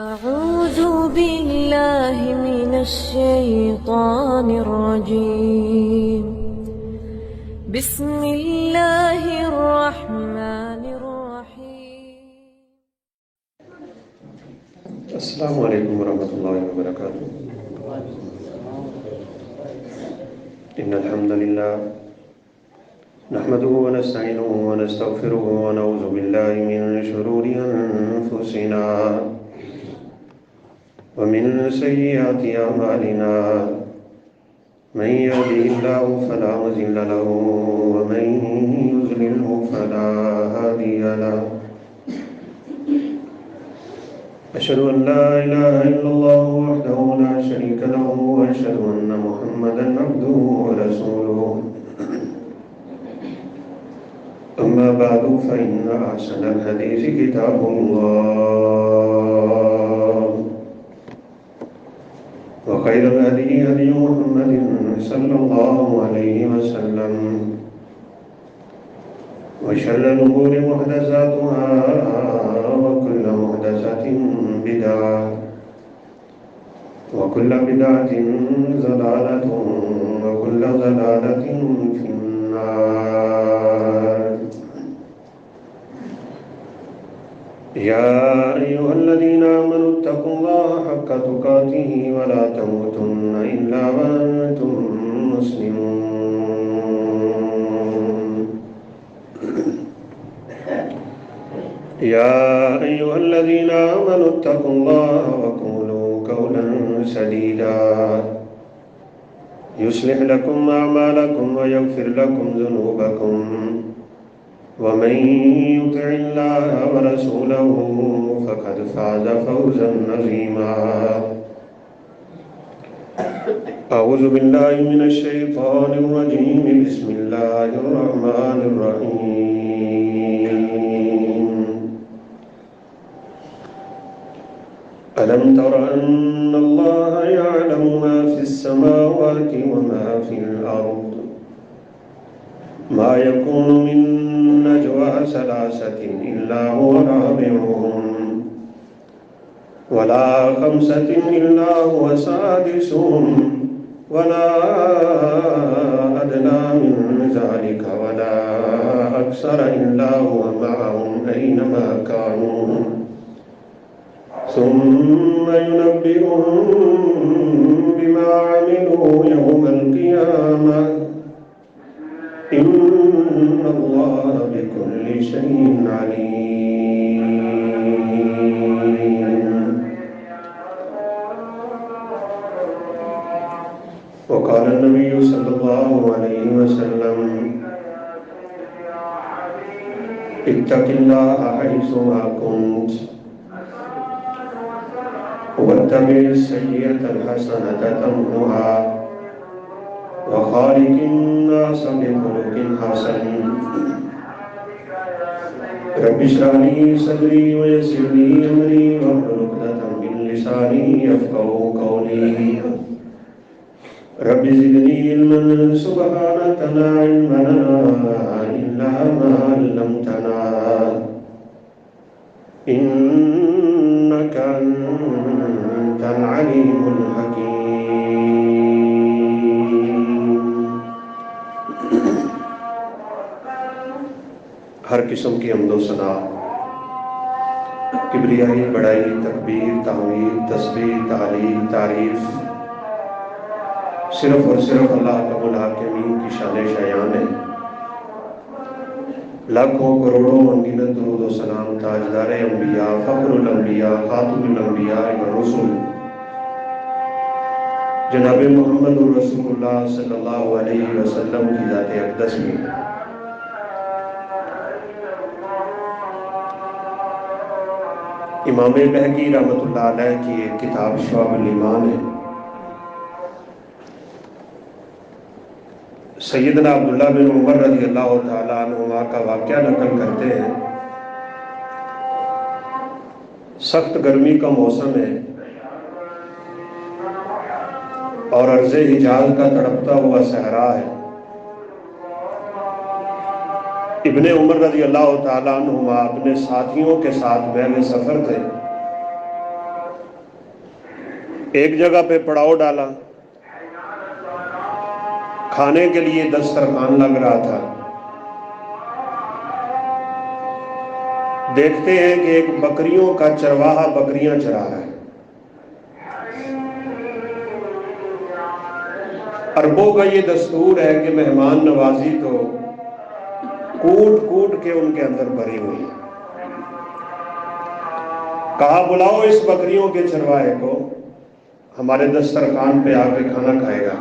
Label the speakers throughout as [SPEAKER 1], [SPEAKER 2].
[SPEAKER 1] أعوذ بالله من الشيطان الرجيم. بسم الله الرحمن الرحيم.
[SPEAKER 2] السلام علیکم ورحمۃ اللہ وبرکاتہ۔ ان الحمد للہ نحمده ونستعینه ونستغفره ونعوذ باللہ من شرور انفسنا ومن سیئات اعمالنا، من يهده الله فلا مضل له ومن يضلله فلا هادي له، أشهد أن لا إله إلا الله وحده لا شريك له وأشهد أن محمدا عبده ورسوله، أما بعد فإن أحسن الحديث كتاب الله وخير الهدي هدي محمد صلى الله عليه وسلم وشر الأمور محدثاتها وكل محدثة بدعة وكل بدعة ضلالة وكل ضلالة في النار۔ يا أيها الذين آمنوا اتقوا الله حق تقاته ولا تموتن إلا وأنتم مسلمون۔ يا أيها الذين آمنوا اتقوا الله وقولوا قولا سديدا يصلح لكم أعمالكم ويغفر لكم ذنوبكم، ومن يطع الله ورسوله فقد فاز فوزا عظيما۔ أعوذ بالله من الشيطان الرجيم، بسم الله الرحمن الرحيم۔ ألم تر أن الله يعلم ما في السماوات وما في الأرض، ما يكون من نجوى ثلاثة إلا هو رابعهم ولا خمسة إلا هو سادسهم ولا أدنى من ذلك ولا أكثر إلا هو معهم أينما كانوا ثم ينبئهم بما عملوا يوم القيامة، إن الله بكل شيء عليم۔ وقال النبي صلى الله عليه وسلم: اتق الله حيثما كنت واتبع السيئة الحسنة تمحها وخالق الناس بخلق حسن، رب اشرح لي صدري ويسر لي أمري واحلل عقدة من لساني يفقهوا قولي، رب زدني علما سبحانك لا علم لنا إلا ما علمتنا إنك أنت العليم الحكيم۔ ہر قسم کی حمد و ثنا، کبریائی، بڑائی، تکبیر، تحمید، تسبیح، تحلیل، تعریف صرف اور صرف اللہ رب العالمین کی شان شایان ہے۔ لاکھوں کروڑوں انگنت درود و سلام تاجدار انبیاء، فخر الانبیاء، خاتم الانبیاء والرسل جناب محمد رسول اللہ صلی اللہ علیہ وسلم کی ذات اقدس میں امام بہقی رحمۃ اللہ علیہ کی ایک کتاب شعب الایمان ہے۔ سیدنا عبداللہ بن عمر رضی اللہ تعالیٰ عنہما کا واقعہ نقل کرتے ہیں۔ سخت گرمی کا موسم ہے اور ارض حجاز کا تڑپتا ہوا صحرا ہے۔ ابن عمر رضی اللہ تعالیٰ عنہما اپنے ساتھیوں کے ساتھ بین سفر تھے۔ ایک جگہ پہ پڑاؤ ڈالا، کھانے کے لیے دسترخوان لگ رہا تھا، دیکھتے ہیں کہ ایک بکریوں کا چرواہا بکریاں چرا رہا ہے۔ عربوں کا یہ دستور ہے کہ مہمان نوازی تو کوٹ کوٹ کے ان کے اندر بھری ہوئی ہے۔ کہا بلاؤ اس بکریوں کے چرواہے کو، ہمارے دسترخوان پہ آ کے کھانا کھائے گا۔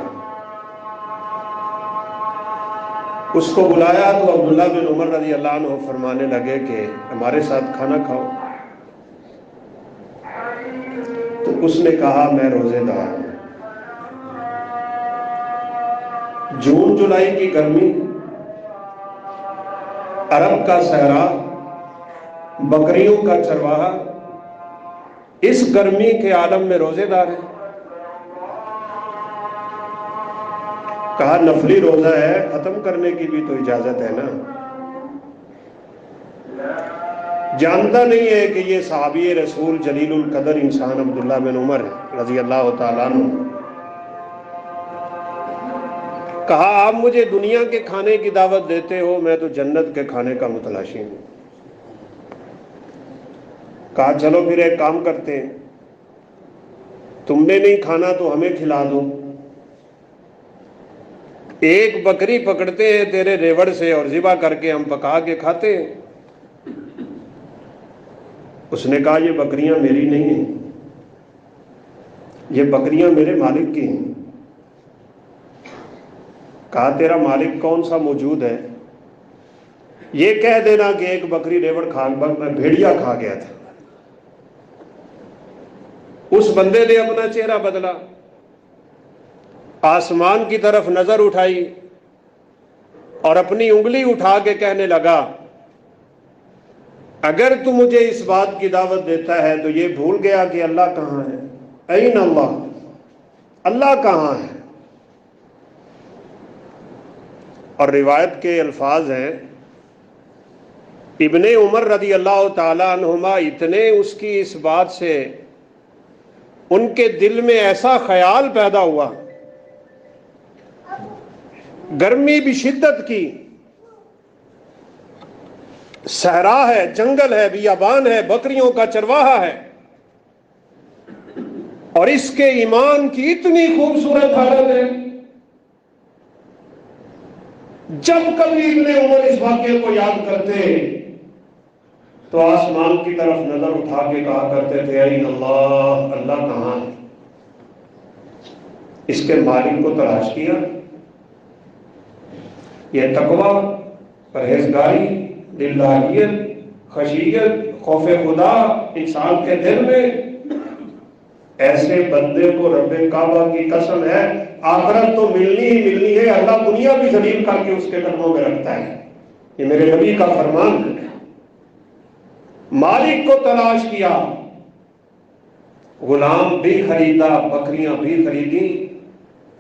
[SPEAKER 2] اس کو بلایا تو عبداللہ بن عمر رضی اللہ عنہ فرمانے لگے کہ ہمارے ساتھ کھانا کھاؤ۔ تو اس نے کہا میں روزے دار ہوں۔ جون جولائی کی گرمی، عرب کا صحرا، بکریوں کا چرواہا، اس گرمی کے عالم میں روزے دار ہے۔ کہا نفلی روزہ ہے، ختم کرنے کی بھی تو اجازت ہے نا۔ جانتا نہیں ہے کہ یہ صحابی رسول جلیل القدر انسان عبداللہ بن عمر رضی اللہ تعالیٰ عنہ۔ کہا آپ مجھے دنیا کے کھانے کی دعوت دیتے ہو، میں تو جنت کے کھانے کا متلاشی ہوں۔ کہا چلو پھر ایک کام کرتے ہیں، تم نے نہیں کھانا تو ہمیں کھلا دو۔ ایک بکری پکڑتے ہیں تیرے ریوڑ سے اور ذبح کر کے ہم پکا کے کھاتے ہیں۔ اس نے کہا یہ بکریاں میری نہیں ہیں، یہ بکریاں میرے مالک کی ہیں۔ کہا تیرا مالک کون سا موجود ہے؟ یہ کہہ دینا کہ ایک بکری ریوڑ بھیڑیا کھا گیا تھا۔ اس بندے نے اپنا چہرہ بدلا، آسمان کی طرف نظر اٹھائی اور اپنی انگلی اٹھا کے کہنے لگا اگر تو مجھے اس بات کی دعوت دیتا ہے تو یہ بھول گیا کہ اللہ کہاں ہے؟ این اللہ، اللہ کہاں ہے؟ اور روایت کے الفاظ ہیں ابن عمر رضی اللہ تعالی عنہما اتنے اس کی اس بات سے ان کے دل میں ایسا خیال پیدا ہوا، گرمی بھی شدت کی، صحرا ہے، جنگل ہے، بیابان ہے، بکریوں کا چرواہا ہے، اور اس کے ایمان کی اتنی خوبصورت حالت ہے۔ جب کبھی ابن عمر اس واقعے کو یاد کرتے تو آسمان کی طرف نظر اٹھا کے کہا کرتے تھے این اللہ، اللہ کہاں ہے؟ اس کے مالک کو تلاش کیا۔ یہ تقویٰ، پرہیزگاری، للہیت، خشیت، خوف خدا انسان کے دل میں، ایسے بندے کو رب کعبہ کی قسم ہے آخرت تو ملنی ہی ملنی ہے، اللہ دنیا بھی ذلیل کر کے اس کے قدموں میں رکھتا ہے۔ یہ میرے نبی کا فرمان ہے۔ مالک کو تلاش کیا، غلام بھی خریدا، بکریاں بھی خریدی،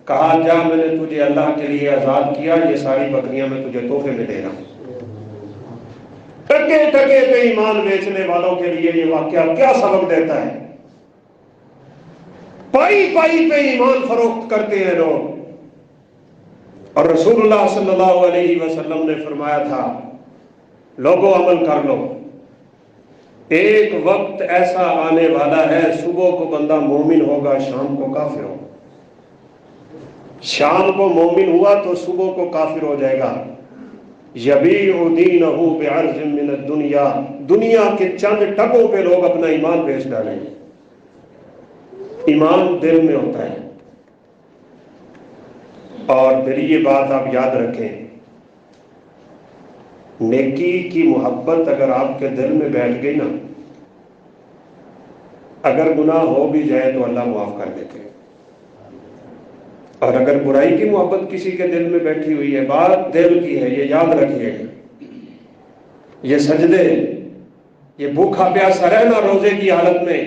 [SPEAKER 2] کہا جا میں نے تجھے اللہ کے لیے آزاد کیا، یہ ساری بکریاں میں تجھے تحفے میں دے رہا ہوں۔ ٹکے ٹکے پہ ایمان بیچنے والوں کے لیے یہ واقعہ کیا سبق دیتا ہے؟ پائی پائی پہ ایمان فروخت کرتے ہیں لوگ۔ اور رسول اللہ صلی اللہ علیہ وسلم نے فرمایا تھا لوگوں عمل کر لو، ایک وقت ایسا آنے والا ہے صبح کو بندہ مومن ہوگا، شام کو کافر ہوگا، شام کو مومن ہوا تو صبح کو کافر ہو جائے گا۔ یبیع دینہ بعرض من الدنیا، دنیا کے چند ٹکوں پہ لوگ اپنا ایمان بیچ ڈالیں گے۔ ایمان دل میں ہوتا ہے۔ اور میری یہ بات آپ یاد رکھیں، نیکی کی محبت اگر آپ کے دل میں بیٹھ گئی نا، اگر گناہ ہو بھی جائے تو اللہ معاف کر دیتے ہیں، اور اگر برائی کی محبت کسی کے دل میں بیٹھی ہوئی ہے، بات دل کی ہے، یہ یاد رکھیے گا۔ یہ سجدے، یہ بھوکا پیاسا رہنا روزے کی حالت میں،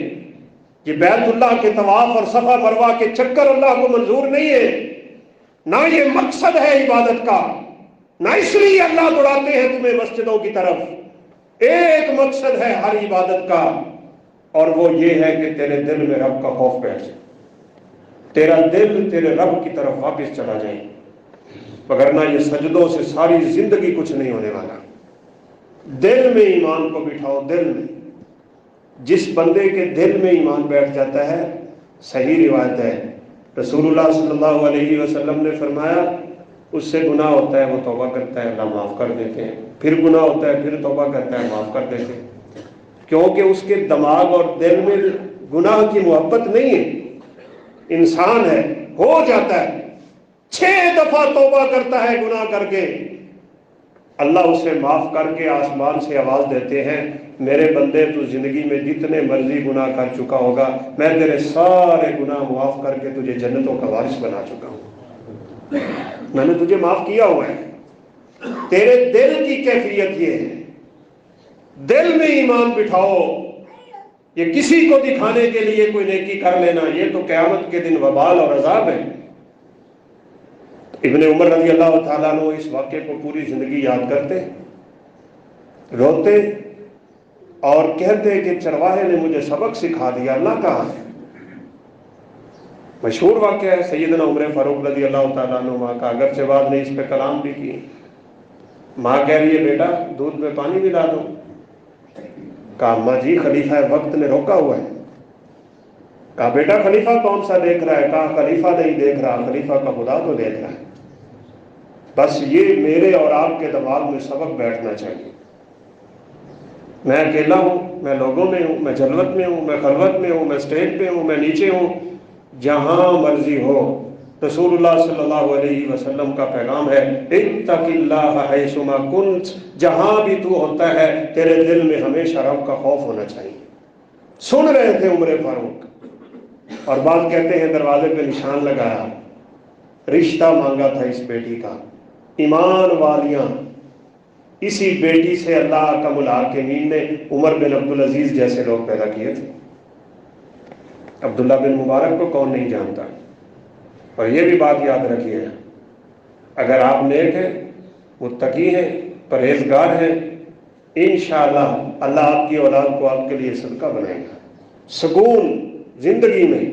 [SPEAKER 2] یہ بیت اللہ کے طواف اور صفا مروہ کے چکر اللہ کو منظور نہیں ہے، نہ یہ مقصد ہے عبادت کا، نہ اس لیے اللہ دوڑاتے ہیں تمہیں مسجدوں کی طرف۔ ایک مقصد ہے ہر عبادت کا، اور وہ یہ ہے کہ تیرے دل میں رب کا خوف بیٹھ جائے۔ تیرا دل تیرے رب کی طرف واپس چلا جائے، وگرنہ یہ سجدوں سے ساری زندگی کچھ نہیں ہونے والا۔ دل میں ایمان کو بٹھاؤ، دل میں۔ جس بندے کے دل میں ایمان بیٹھ جاتا ہے، صحیح روایت ہے، رسول اللہ صلی اللہ علیہ وسلم نے فرمایا اس سے گناہ ہوتا ہے وہ توبہ کرتا ہے، اللہ معاف کر دیتے ہیں، پھر گناہ ہوتا ہے پھر توبہ کرتا ہے، معاف کر دیتے ہیں، کیونکہ اس کے دماغ اور دل میں گناہ کی محبت نہیں ہے۔ انسان ہے، ہو جاتا ہے، 6 دفعہ توبہ کرتا ہے گناہ کر کے، اللہ اسے معاف کر کے آسمان سے آواز دیتے ہیں، میرے بندے تو زندگی میں جتنے مرضی گناہ کر چکا ہوگا، میں تیرے سارے گناہ معاف کر کے تجھے جنتوں کا وارث بنا چکا ہوں، میں نے تجھے معاف کیا ہوا ہے۔ تیرے دل کی کیفیت یہ ہے، دل میں ایمان بٹھاؤ۔ یہ کسی کو دکھانے کے لیے کوئی نیکی کر لینا، یہ تو قیامت کے دن وبال اور عذاب ہے۔ ابن عمر رضی اللہ تعالیٰ عنہ اس واقعے کو پوری زندگی یاد کرتے، روتے اور کہتے کہ چرواہے نے مجھے سبق سکھا دیا، اللہ کہاں ہے۔ مشہور واقعہ ہے سیدنا عمر فاروق رضی اللہ تعالیٰ عنہ ماں کا، اگرچہ بعد نے اس پہ کلام بھی کی۔ ماں کہہ رہی ہے بیٹا دودھ میں پانی ملا دو، کہا اماں جی خلیفہ وقت نے روکا ہوا ہے۔ کہا بیٹا خلیفہ کون سا دیکھ رہا ہے؟ کہا خلیفہ نہیں دیکھ رہا، خلیفہ کا خدا تو دیکھ رہا ہے۔ بس یہ میرے اور آپ کے دماغ میں سبق بیٹھنا چاہیے، میں اکیلا ہوں، میں لوگوں میں ہوں، میں جلوت میں ہوں، میں خلوت میں ہوں، میں اسٹیج پہ ہوں، میں نیچے ہوں، جہاں مرضی ہو۔ رسول اللہ صلی اللہ علیہ وسلم کا پیغام ہے اتق اللہ حیثما کنت، جہاں بھی تو ہوتا ہے تیرے دل میں ہمیشہ رب کا خوف ہونا چاہیے۔ سن رہے تھے عمر فاروق، اور بعض کہتے ہیں دروازے پہ نشان لگایا، رشتہ مانگا تھا اس بیٹی کا، ایمان والیاں، اسی بیٹی سے اللہ کا الحاکمین نے عمر بن عبدالعزیز جیسے لوگ پیدا کیے تھے۔ عبداللہ بن مبارک کو کون نہیں جانتا؟ اور یہ بھی بات یاد رکھیے، اگر آپ نیک ہیں، متقی ہیں، پرہیزگار ہیں، انشاءاللہ اللہ آپ کی اولاد کو آپ کے لیے صدقہ بنائے گا۔ سکون زندگی میں،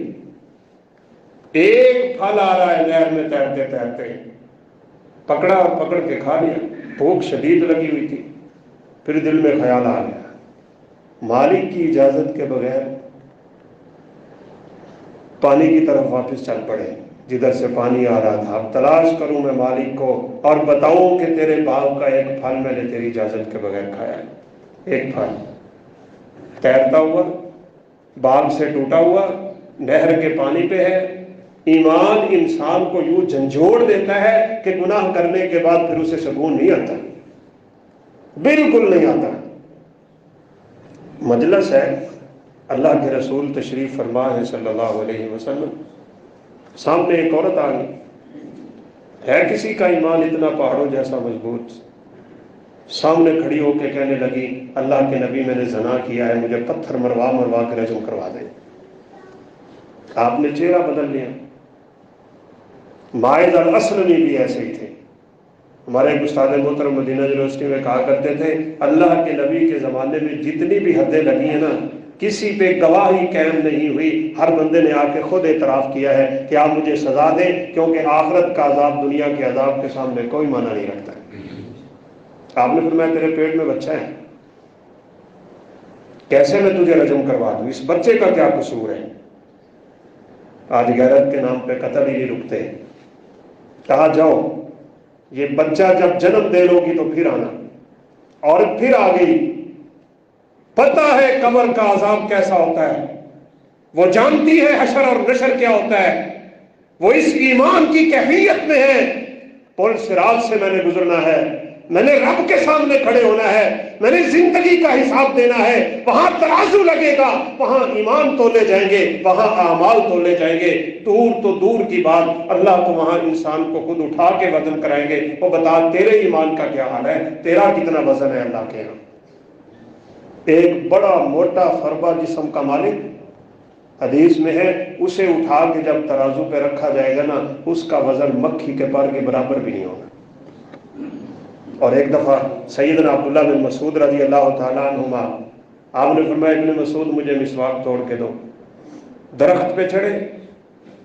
[SPEAKER 2] ایک پھل آ رہا ہے نہر میں تیرتے تیرتے، پکڑا اور پکڑ کے کھا لیا، بھوک شدید لگی ہوئی تھی، پھر دل میں خیال آ گیا مالک کی اجازت کے بغیر پانی کی طرف واپس چل پڑے، جدھر سے پانی آ رہا تھا، اب تلاش کروں میں مالک کو اور بتاؤں کہ تیرے باغ کا ایک پھل میں نے تیری اجازت کے بغیر کھایا ہے۔ ایک پھل تیرتا ہوا، باغ سے ٹوٹا ہوا، نہر کے پانی پہ ہے۔ ایمان انسان کو یوں جھنجھوڑ دیتا ہے کہ گناہ کرنے کے بعد پھر اسے سکون نہیں آتا، بالکل نہیں آتا۔ مجلس ہے، اللہ کے رسول تشریف فرما ہے صلی اللہ علیہ وسلم، سامنے ایک عورت آ گئی، ہے کسی کا ایمان اتنا پہاڑوں جیسا مضبوط، سامنے کھڑی ہو کے کہنے لگی اللہ کے نبی میں نے زنا کیا ہے، مجھے پتھر مروا مروا کے رجم کروا دیں۔ آپ نے چہرہ بدل لیا۔ مائز الاسلمی بھی ایسے ہی تھے، ہمارے ایک استاد محترم مدینہ یونیورسٹی میں کہا کرتے تھے اللہ کے نبی کے زمانے میں جتنی بھی حدیں لگی ہیں نا، کسی پہ گواہی قائم نہیں ہوئی، ہر بندے نے آ کے خود اعتراف کیا ہے کہ آپ مجھے سزا دیں، کیونکہ آخرت کا عذاب دنیا کے عذاب کے سامنے کوئی معنی نہیں رکھتا ہے۔ آپ نے فرمایا تیرے پیٹ میں بچہ ہے، کیسے میں تجھے رجم کروا دوں، اس بچے کا کیا قصور ہے؟ آج غیرت کے نام پہ قتل ہی نہیں رکتے۔ کہا جاؤ یہ بچہ جب جنم دے لو گی تو پھر آنا۔ عورت پھر آ گئی، پتہ ہے قبر کا عذاب کیسا ہوتا ہے، وہ جانتی ہے حشر اور نشر کیا ہوتا ہے، وہ اس ایمان کی کیفیت میں ہے پل صراط سے میں نے گزرنا ہے، میں نے رب کے سامنے کھڑے ہونا ہے، میں نے زندگی کا حساب دینا ہے، وہاں ترازو لگے گا، وہاں ایمان تولے جائیں گے، وہاں اعمال تولے جائیں گے۔ دور تو دور کی بات، اللہ تو وہاں انسان کو خود اٹھا کے وزن کرائیں گے، وہ بتا تیرے ایمان کا کیا حال ہے، تیرا کتنا وزن ہے اللہ کے یہاں۔ ایک بڑا موٹا فربا جسم کا مالک حدیث میں ہے، اسے اٹھا کے جب ترازو پہ رکھا جائے گا نا، اس کا وزن مکھی کے پر کے برابر بھی نہیں ہوگا۔ اور ایک دفعہ سیدنا عبداللہ بن مسعود رضی اللہ تعالیٰ عنہما، آپ نے فرمایا ابن مسعود مجھے مسواک توڑ کے دو۔ درخت پہ چڑھے،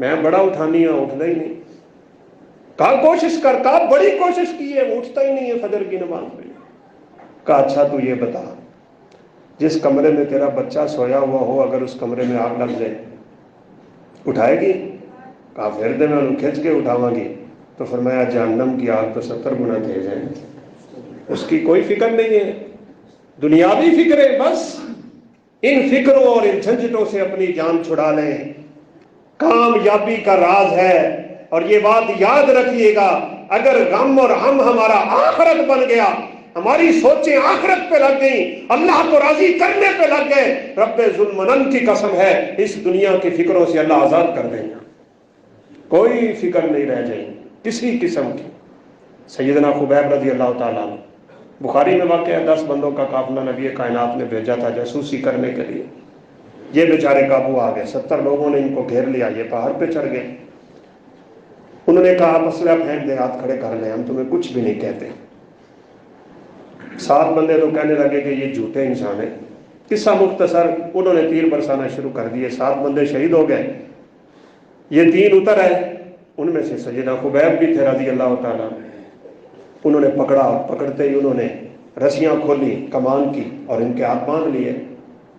[SPEAKER 2] میں بڑا اٹھانی ہوں، اٹھتا ہی نہیں. کہا کوشش کر، کہا بڑی کوشش کی ہے، اٹھتا ہی نہیں ہے فجر کی نماز پڑھی. کہا اچھا تو یہ بتا، جس کمرے میں تیرا بچہ سویا ہوا ہو اگر اس کمرے میں آگ لگ جائے اٹھائے گی؟ کہا پھر دے میں انہوں کھینچ کے اٹھاواں گی. تو فرمایا جہنم کی آگ تو 70 گنا تیز ہے. اس کی کوئی فکر نہیں ہے، دنیاوی فکریں بس. ان فکروں اور ان جھنجھٹوں سے اپنی جان چھڑا لیں. کامیابی کا راز ہے. اور یہ بات یاد رکھیے گا، اگر غم اور ہم ہمارا آخرت بن گیا، ہماری سوچیں آخرت پہ لگ گئیں، اللہ کو راضی کرنے پہ لگ گئے، رب ذوالمنن کی قسم ہے اس دنیا کی فکروں سے اللہ آزاد کر دیں گا. کوئی فکر نہیں رہ جائے کسی قسم کی. سیدنا خبیب رضی اللہ تعالیٰ عنہ، بخاری میں واقع ہے، 10 بندوں کا قافلہ نبی کائنات نے بھیجا تھا جاسوسی کرنے کے لیے. یہ بیچارے قابو آ گئے، 70 لوگوں نے ان کو گھیر لیا، یہ پہاڑ پہ چڑھ گئے. انہوں نے کہا آپ اسلحہ پھینک دیں، ہاتھ کھڑے کر لیں، ہم تمہیں کچھ بھی نہیں کہتے. 7 بندے تو کہنے لگے کہ یہ جھوٹے انسان ہیں. قصہ مختصر، انہوں نے تیر برسانا شروع کر دیے، 7 بندے شہید ہو گئے. یہ 3 اتر آئے، ان میں سے سیدنا خبیب بھی تھے رضی اللہ تعالیٰ. انہوں نے پکڑا، پکڑتے ہی انہوں نے رسیاں کھولی کمان کی اور ان کے ہاتھ باندھ لیے.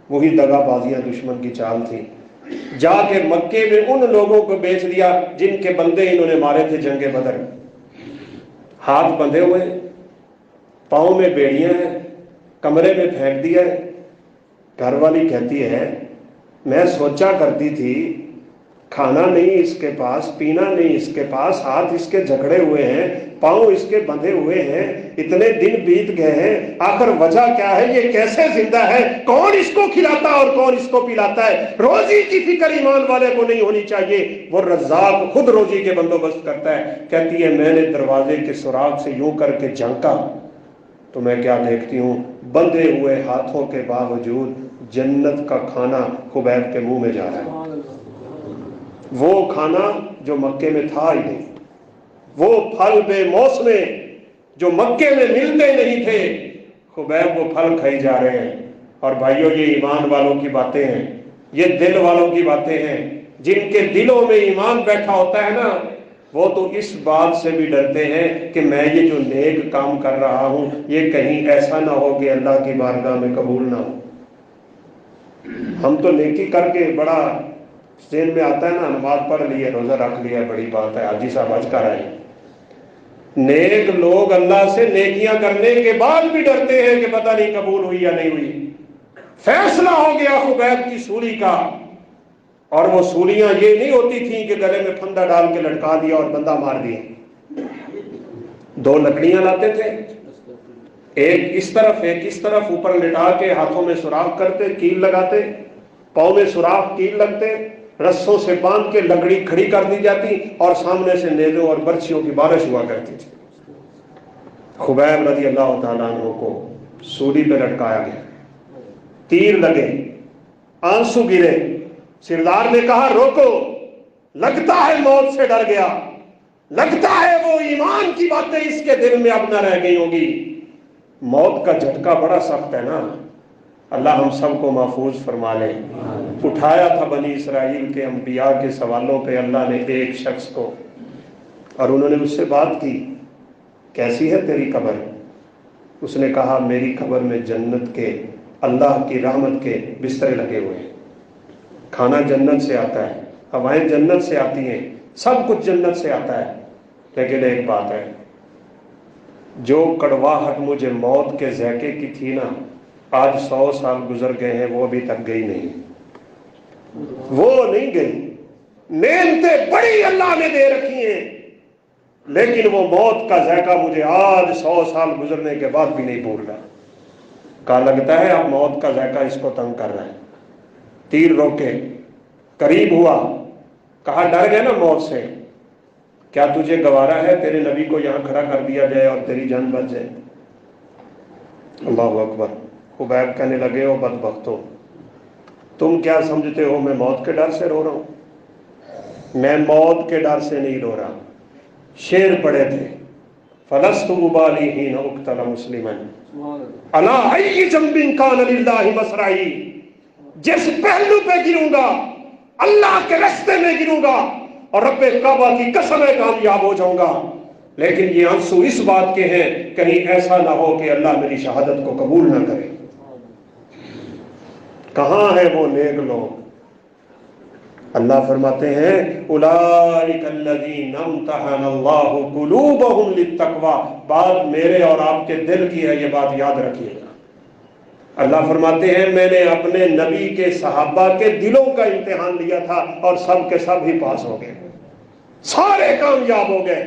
[SPEAKER 2] وہی دغا بازیاں دشمن کی چال تھی. جا کے مکے میں ان لوگوں کو بیچ دیا جن کے بندے انہوں نے مارے تھے جنگ بدر. ہاتھ بندھے ہوئے، پاؤں میں بیڑیاں ہیں، کمرے میں پھینک دیا ہے. گھر والی کہتی ہے میں سوچا کرتی تھی کھانا نہیں اس کے پاس، پینا نہیں اس کے پاس، ہاتھ اس کے جھگڑے ہوئے ہیں، پاؤں اس کے بندھے ہوئے ہیں، اتنے دن بیت گئے ہیں، آخر وجہ کیا ہے؟ یہ کیسے زندہ ہے؟ کون اس کو کھلاتا اور کون اس کو پلاتا ہے؟ روزی کی فکر ایمان والے کو نہیں ہونی چاہیے. وہ رزاق خود روزی کے بندوبست کرتا ہے. کہتی ہے میں نے دروازے کے سراغ سے یوں کر کے جھانکا تو میں کیا دیکھتی ہوں، بندھے ہوئے ہاتھوں کے باوجود جنت کا کھانا خبیب کے منہ میں جا رہا ہے. وہ کھانا جو مکے میں تھا ہی نہیں، وہ پھل بے موسمے جو مکے میں ملتے نہیں تھے، خبیب وہ پھل کھائی جا رہے ہیں. اور بھائیوں یہ ایمان والوں کی باتیں ہیں، یہ دل والوں کی باتیں ہیں. جن کے دلوں میں ایمان بیٹھا ہوتا ہے نا، وہ تو اس بات سے بھی ڈرتے ہیں کہ میں یہ جو نیک کام کر رہا ہوں یہ کہیں ایسا نہ ہو کہ اللہ کی بارگاہ میں قبول نہ ہو. ہم تو نیکی کر کے بڑا ذہن میں آتا ہے نا، نماز پڑھ لی ہے، روزہ رکھ لیا، بڑی بات ہے، حاجی صاحب حج کر آئے. نیک لوگ اللہ سے نیکیاں کرنے کے بعد بھی ڈرتے ہیں کہ پتہ نہیں قبول ہوئی یا نہیں ہوئی. فیصلہ ہو گیا خبیب کی سولی کا، اور وہ سولیاں یہ نہیں ہوتی تھیں کہ گلے میں پھندا ڈال کے لٹکا دیا اور بندہ مار دیا. 2 لکڑیاں لاتے تھے، ایک اس طرف ایک اس طرف، اوپر لٹا کے ہاتھوں میں سوراخ کرتے، کیل لگاتے، پاؤں میں سوراخ کیل لگتے، رسوں سے باندھ کے لکڑی کھڑی کر دی جاتی اور سامنے سے نیزوں اور برچھیوں کی بارش ہوا کرتی تھی. خبیب رضی اللہ تعالیٰ عنہ کو سولی پہ لٹکایا گیا، تیر لگے، آنسو گرے. سردار نے کہا روکو، لگتا ہے موت سے ڈر گیا، لگتا ہے وہ ایمان کی باتیں اس کے دل میں اب نہ رہ گئی ہوں گی. موت کا جھٹکا بڑا سخت ہے نا، اللہ ہم سب کو محفوظ فرما لے. اٹھایا تھا بنی اسرائیل کے انبیاء کے سوالوں پہ اللہ نے ایک شخص کو، اور انہوں نے اس سے بات کی کیسی ہے تیری قبر؟ اس نے کہا میری قبر میں جنت کے، اللہ کی رحمت کے بسترے لگے ہوئے ہیں، کھانا جنت سے آتا ہے، ہوائیں جنت سے آتی ہیں، سب کچھ جنت سے آتا ہے. لیکن ایک بات ہے، جو کڑواہٹ مجھے موت کے ذائقے کی تھی نا، آج 100 سال گزر گئے ہیں، وہ ابھی تک گئی نہیں، وہ نہیں گئی. نعمتیں بڑی اللہ نے دے رکھی ہیں، لیکن وہ موت کا ذائقہ مجھے آج 100 سال گزرنے کے بعد بھی نہیں بھول رہا. کہا لگتا ہے اب موت کا ذائقہ اس کو تنگ کر رہا ہے. تیر روکے، قریب ہوا، کہا ڈر گئے نا موت سے، کیا تجھے گوارا ہے تیرے نبی کو یہاں کھڑا کر دیا جائے اور تیری جان بچ جائے؟ اللہ اکبر. خبیب کہنے لگے ہو بدبختو، تم کیا سمجھتے ہو میں موت کے ڈر سے رو رہا ہوں؟ میں موت کے ڈر سے نہیں رو رہا. شعر پڑھے تھے، فلست ابالی حین اقتل مسلما علی ای جنب کان للہ مصرعی. جس پہلو پہ گروں گا اللہ کے راستے میں گروں گا، اور رب کعبہ کی قسم ہے کامیاب ہو جاؤں گا، لیکن یہ آنسو اس بات کے ہیں کہیں ایسا نہ ہو کہ اللہ میری شہادت کو قبول نہ کرے۔ کہاں ہے وہ نیک لوگ؟ اللہ فرماتے ہیں اولئک الذین امتحن اللہ قلوبہم للتقوی، بات میرے اور آپ کے دل کی ہے، یہ بات یاد رکھیے گا۔ اللہ فرماتے ہیں میں نے اپنے نبی کے صحابہ کے دلوں کا امتحان لیا تھا اور سب کے سب ہی پاس ہو گئے، سارے کامیاب ہو گئے۔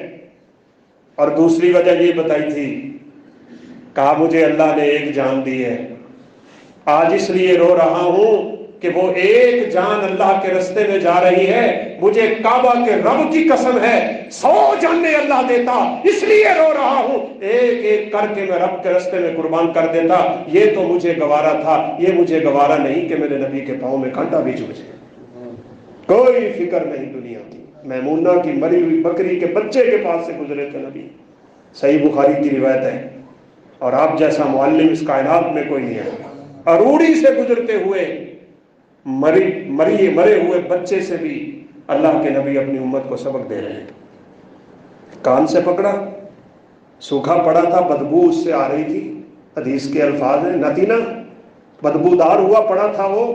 [SPEAKER 2] اور دوسری وجہ یہ بتائی تھی، کہا مجھے اللہ نے ایک جان دی ہے، آج اس لیے رو رہا ہوں کہ وہ ایک جان اللہ کے رستے میں جا رہی ہے، مجھے کعبہ کے رب کی قسم ہے 100 جانیں اللہ دیتا، اس لیے رو رہا ہوں، ایک ایک کر کے میں رب کے رستے میں قربان کر دیتا، یہ تو مجھے گوارا تھا، یہ مجھے گوارا نہیں کہ میرے نبی کے پاؤں میں کانٹا بھی چبھ جائے۔ کوئی فکر نہیں دنیا کی۔ میمونہ کی مری ہوئی بکری کے بچے کے پاس سے گزرے تھے نبی، صحیح بخاری کی روایت ہے، اور آپ جیسا معلم اس کائنات میں کوئی نہیں ہے، اروڑی سے گزرتے ہوئے مرے ہوئے بچے سے بھی اللہ کے نبی اپنی امت کو سبق دے رہے ہیں۔ کان سے پکڑا، سوکھا پڑا تھا، بدبو اس سے آ رہی تھی، حدیث کے الفاظ ہیں نتینا بدبودار ہوا پڑا تھا وہ،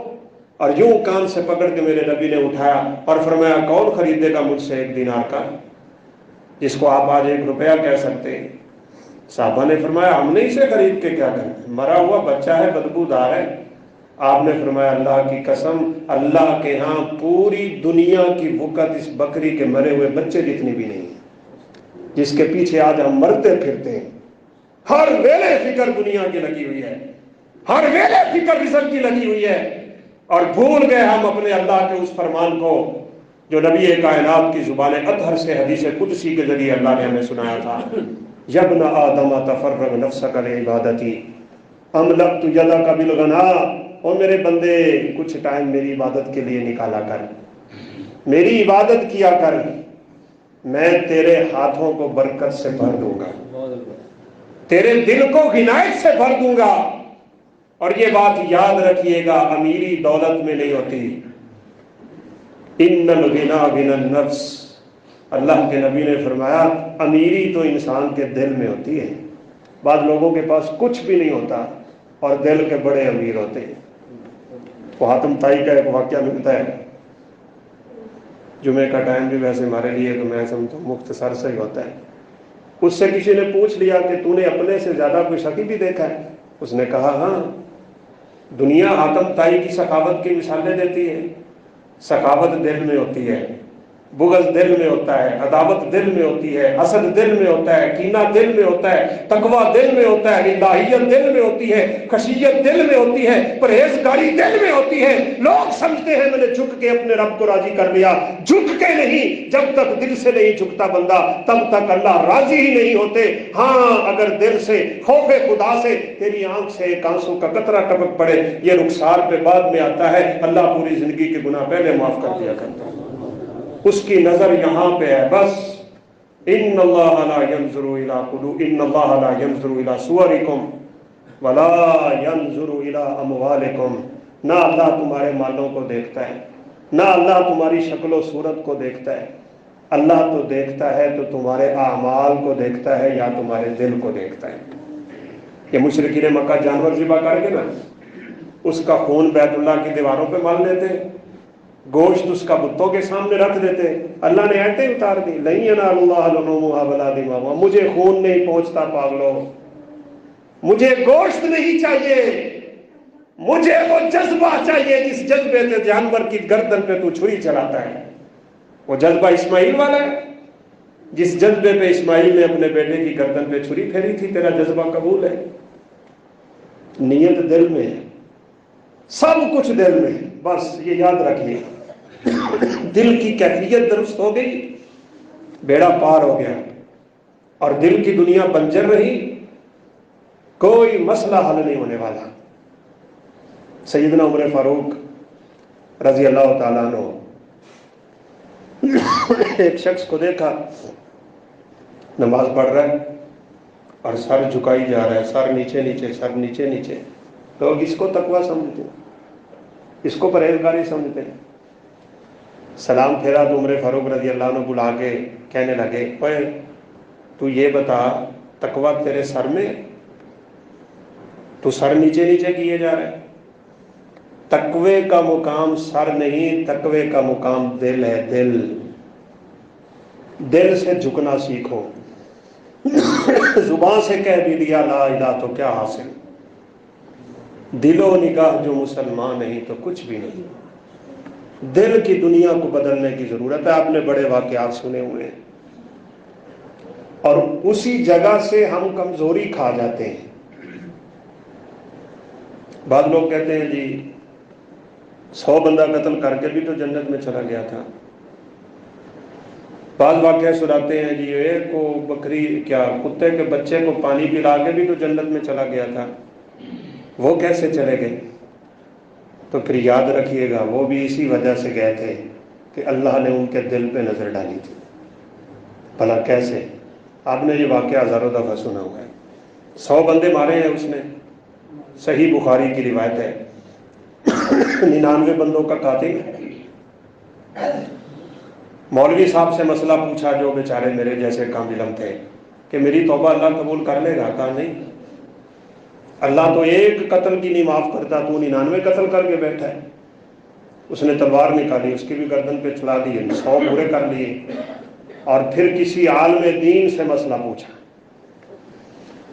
[SPEAKER 2] اور یوں کان سے پکڑ کے میرے نبی نے اٹھایا اور فرمایا کون خریدے گا مجھ سے 1 دینار کا، جس کو آپ آج 1 روپیہ کہہ سکتے ہیں۔ صحابہ نے فرمایا ہم نے اسے خرید کے کیا کرنا، مرا ہوا بچہ ہے، بدبودار ہے۔ آپ نے فرمایا اللہ کی قسم، اللہ کے ہاں پوری دنیا کی وقت اس بکری کے مرے ہوئے بچے جتنی بھی نہیں ہے جس کے پیچھے آج ہم مرتے پھرتے ہیں۔ ہر ویلے فکر دنیا کی لگی ہوئی ہے، ہر ویلے فکر رزق کی لگی ہوئی ہے، اور بھول گئے ہم اپنے اللہ کے اس فرمان کو جو نبی کائنات کی زبان اطہر سے حدیث قدسی کے ذریعے اللہ نے ہمیں سنایا تھا، یا ابن آدم تفرغ نفسک لعبادتی املأت یدک بالغنا، اور میرے بندے کچھ ٹائم میری عبادت کے لیے نکالا کر، میری عبادت کیا کر، میں تیرے ہاتھوں کو برکت سے بھر دوں گا، تیرے دل کو غنائت سے بھر دوں گا۔ اور یہ بات یاد رکھیے گا، امیری دولت میں نہیں ہوتی، ان الغنى غنى النفس، اللہ کے نبی نے فرمایا امیری تو انسان کے دل میں ہوتی ہے۔ بعض لوگوں کے پاس کچھ بھی نہیں ہوتا اور دل کے بڑے امیر ہوتے ہیں۔ وہ حاتم طائی کا ایک واقعہ ملتا ہے، جمعے کا ٹائم بھی ویسے ہمارے لیے تو میں سمجھتا ہوں مختصر سے ہی ہوتا ہے۔ اس سے کسی نے پوچھ لیا کہ تو نے اپنے سے زیادہ کوئی شقی بھی دیکھا ہے؟ اس نے کہا ہاں، دنیا حاتم طائی کی سخاوت کی مثالیں دیتی ہے، سخاوت دل میں ہوتی ہے، بغض دل میں ہوتا ہے، عداوت دل میں ہوتی ہے، حسد دل میں ہوتا ہے، کینہ دل میں ہوتا ہے، تقویٰ دل میں ہوتا ہے، الہیت دل میں ہوتی ہے، خشیت دل میں ہوتی ہے، پرہیزگاری دل میں ہوتی ہے۔ لوگ سمجھتے ہیں میں نے جھک کے اپنے رب کو راضی کر لیا، جھک کے نہیں، جب تک دل سے نہیں جھکتا بندہ تب تک اللہ راضی ہی نہیں ہوتے۔ ہاں اگر دل سے خوف خدا سے تیری آنکھ سے ایک آنسو کا قطرہ ٹپک پڑے، یہ رخسار پہ بعد میں آتا ہے، اللہ پوری زندگی کے گناہ پہلے معاف کر دیا کرتا ہے، اس کی نظر یہاں پہ ہے بس۔ ان اللہ لا ينظر الى قلوب، ان اللہ لا ينظر الى صورکم ولا ينظر الى اموالکم، نہ اللہ تمہارے مالوں کو دیکھتا ہے، نہ اللہ تمہاری شکل و صورت کو دیکھتا ہے، اللہ تو دیکھتا ہے تو تمہارے اعمال کو دیکھتا ہے یا تمہارے دل کو دیکھتا ہے۔ یہ مشرکین مکہ جانور ذبح کر کے نا اس کا خون بیت اللہ کی دیواروں پہ مال لیتے، گوشت اس کا بتوں کے سامنے رکھ دیتے، اللہ نے آیتیں اتار دی لَن يَنَالَ اللَّهَ لُحُومُهَا وَلَا دِمَاؤُهَا، مجھے خون نہیں پہنچتا پاگلو، مجھے گوشت نہیں چاہیے، مجھے وہ جذبہ چاہیے جس جذبے سے جانور کی گردن پہ تو چھری چلاتا ہے۔ وہ جذبہ اسماعیل والا ہے، جس جذبے پہ اسماعیل نے اپنے بیٹے کی گردن پہ چھری پھیری تھی، تیرا جذبہ قبول ہے؟ نیت دل میں ہے، سب کچھ دل میں ہے، بس یہ یاد رکھیے۔ دل کی کیفیت درست ہو گئی، بیڑا پار ہو گیا، اور دل کی دنیا بنجر رہی، کوئی مسئلہ حل نہیں ہونے والا۔ سیدنا عمر فاروق رضی اللہ تعالیٰ عنہ ایک شخص کو دیکھا نماز پڑھ رہا ہے اور سر جھکائی جا رہا ہے، سر نیچے نیچے، سر نیچے نیچے۔ لوگ اس کو تقویٰ سمجھتے ہیں، اس کو پرہیزگاری سمجھتے ہیں۔ سلام پھیرا تو عمر فاروق رضی اللہ عنہ بلا کے کہنے لگے اوے تو یہ بتا تقویٰ تیرے سر میں، تو سر نیچے نیچے کیے جا رہے. تقوی کا مقام سر نہیں، تقوی کا مقام دل ہے. دل سے جھکنا سیکھو. زبان سے کہہ بھی دیا لا الہ تو کیا حاصل، دل و نگاہ جو مسلمان نہیں تو کچھ بھی نہیں. دل کی دنیا کو بدلنے کی ضرورت ہے. آپ نے بڑے واقعات سنے ہوئے ہیں اور اسی جگہ سے ہم کمزوری کھا جاتے ہیں. بعض لوگ کہتے ہیں جی 100 بندہ قتل کر کے بھی تو جنت میں چلا گیا تھا. بعض واقعہ سناتے ہیں جی ایک کو بکری کتے کے بچے کو پانی پلا کے بھی تو جنت میں چلا گیا تھا. وہ کیسے چلے گئے؟ تو پھر یاد رکھیے گا وہ بھی اسی وجہ سے گئے تھے کہ اللہ نے ان کے دل پہ نظر ڈالی تھی. بھلا کیسے؟ آپ نے یہ واقعہ ہزاروں دفعہ سنا ہوا ہے. 100 بندے مارے ہیں اس نے، صحیح بخاری کی روایت ہے. 99 بندوں کا قاتل. مولوی صاحب سے مسئلہ پوچھا جو بیچارے میرے جیسے کامل علم تھے کہ میری توبہ اللہ قبول کر لے گا؟ کہا نہیں، اللہ تو ایک قتل کی نہیں معاف کرتا، تو 99 قتل کر کے بیٹھا ہے. اس نے تلوار نکالی، اس کی بھی گردن پہ چلا دی، 100 پورے کر لیے اور پھر کسی عالم دین سے مسئلہ پوچھا.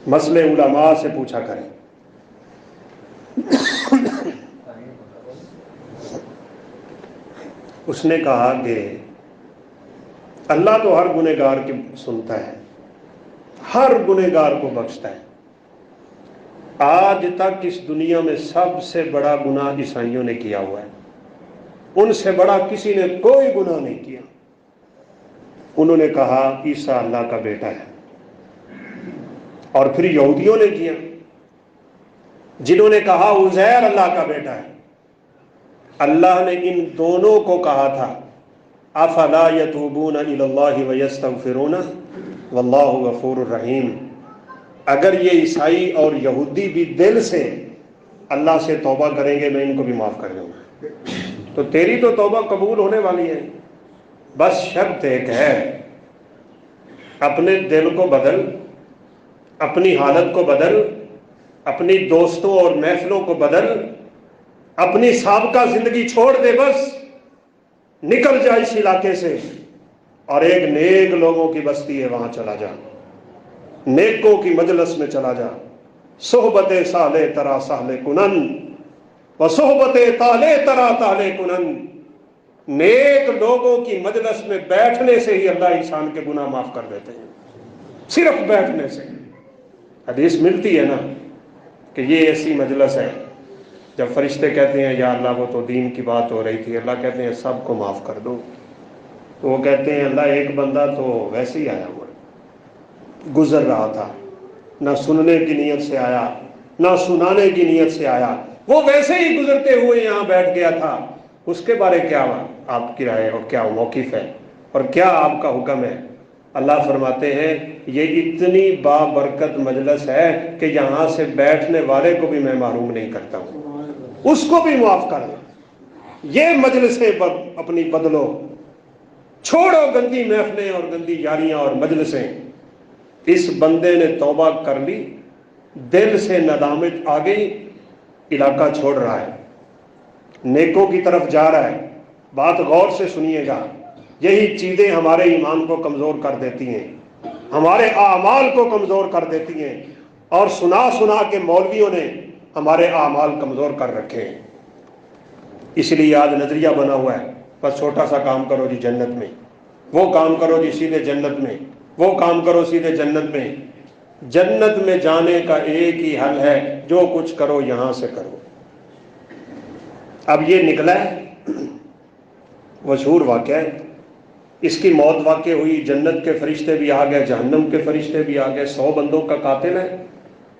[SPEAKER 2] مسئلے علماء سے پوچھا کریں. اس نے کہا کہ اللہ تو ہر گنہگار کی سنتا ہے، ہر گنہگار کو بخشتا ہے. آج تک اس دنیا میں سب سے بڑا گناہ عیسائیوں نے کیا ہوا ہے، ان سے بڑا کسی نے کوئی گناہ نہیں کیا. انہوں نے کہا عیسیٰ اللہ کا بیٹا ہے. اور پھر یہودیوں نے کیا جنہوں نے کہا عزیر اللہ کا بیٹا ہے. اللہ نے ان دونوں کو کہا تھا افلا یتوبون الی اللہ ویستغفرون واللہ غفور الرحیم. اگر یہ عیسائی اور یہودی بھی دل سے اللہ سے توبہ کریں گے میں ان کو بھی معاف کر دوں گا. تو تیری تو توبہ قبول ہونے والی ہے، بس شرط ایک ہے، اپنے دل کو بدل، اپنی حالت کو بدل، اپنی دوستوں اور محفلوں کو بدل، اپنی سابقہ زندگی چھوڑ دے، بس نکل جا اس علاقے سے اور ایک نیک لوگوں کی بستی ہے وہاں چلا جا، نیکوں کی مجلس میں چلا جا. صحبت صالح ترا صالح کنن و صحبت طالح ترا طالح کنن. نیک لوگوں کی مجلس میں بیٹھنے سے ہی اللہ انسان کے گناہ معاف کر دیتے ہیں، صرف بیٹھنے سے. حدیث ملتی ہے نا کہ یہ ایسی مجلس ہے جب فرشتے کہتے ہیں یا اللہ وہ تو دین کی بات ہو رہی تھی، اللہ کہتے ہیں سب کو معاف کر دو. تو وہ کہتے ہیں اللہ ایک بندہ تو ویسے ہی آیا ہوا گزر رہا تھا، نہ سننے کی نیت سے آیا نہ سنانے کی نیت سے آیا، وہ ویسے ہی گزرتے ہوئے یہاں بیٹھ گیا تھا. اس کے بارے کیا آپ کی رائے اور کیا موقف ہے اور کیا آپ کا حکم ہے؟ اللہ فرماتے ہیں یہ اتنی بابرکت مجلس ہے کہ یہاں سے بیٹھنے والے کو بھی میں محروم نہیں کرتا ہوں، اس کو بھی معاف کر دوں. یہ مجلسیں اپنی بدلو، چھوڑو گندی محفلیں اور گندی یاریاں اور مجلسیں. اس بندے نے توبہ کر لی، دل سے ندامت آ گئی، علاقہ چھوڑ رہا ہے، نیکوں کی طرف جا رہا ہے. بات غور سے سنیے گا، یہی چیزیں ہمارے ایمان کو کمزور کر دیتی ہیں، ہمارے اعمال کو کمزور کر دیتی ہیں، اور سنا سنا کے مولویوں نے ہمارے اعمال کمزور کر رکھے ہیں. اس لیے آج نظریہ بنا ہوا ہے بس چھوٹا سا کام کرو جی جنت میں، وہ کام کرو جی سیدھے جنت میں، وہ کام کرو سیدھے جنت میں. جنت میں جانے کا ایک ہی حل ہے، جو کچھ کرو یہاں سے کرو. اب یہ نکلا ہے مشہور واقعہ ہے، اس کی موت واقع ہوئی، جنت کے فرشتے بھی آ گئے، جہنم کے فرشتے بھی آ گئے. 100 بندوں کا قاتل ہے،